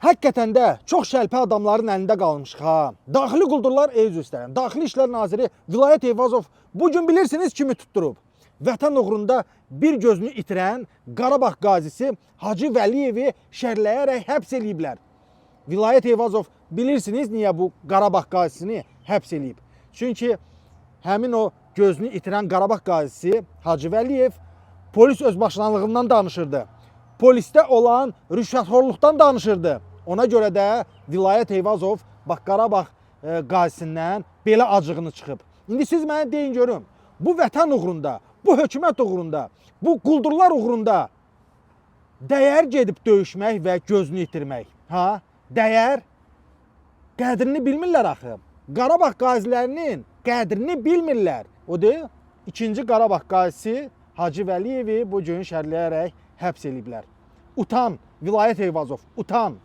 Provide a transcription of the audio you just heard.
Həqiqətən də çox şəlpə adamların əlində qalmışıq ha. Daxili quldurlar üzr istəyirəm. Daxili İşlər Naziri Vilayət Eyvazov bugün bilirsiniz kimi tutturub. Vətən uğrunda bir gözünü itirən Qarabağ qazisi Hacı Vəliyevi şərləyərək həbs eləyiblər. Vilayət Eyvazov bilirsiniz niyə bu Qarabağ qazisini həbs eləyib? Çünki həmin o gözünü itirən Qarabağ qazisi Hacı Vəliyev polis özbaşınalığından danışırdı. Polisdə olan rüşvətxorluqdan danışırdı. Ona görə də Vilayət Eyvazov bax Qarabağ qazisindən belə acığını çıxıb. İndi siz mənə deyin görüm, bu vətən uğrunda, bu hökumət uğrunda, bu quldurlar uğrunda dəyər gedib döyüşmək və gözünü itirmək. Ha? Dəyər? Qədrini bilmirlər axı. Qarabağ qazilərinin qədrini bilmirlər. O deyil, ikinci Qarabağ qazisi Hacı Vəliyevi bugün şərləyərək həbs eləyiblər. Utan, Vilayət Eyvazov, utan.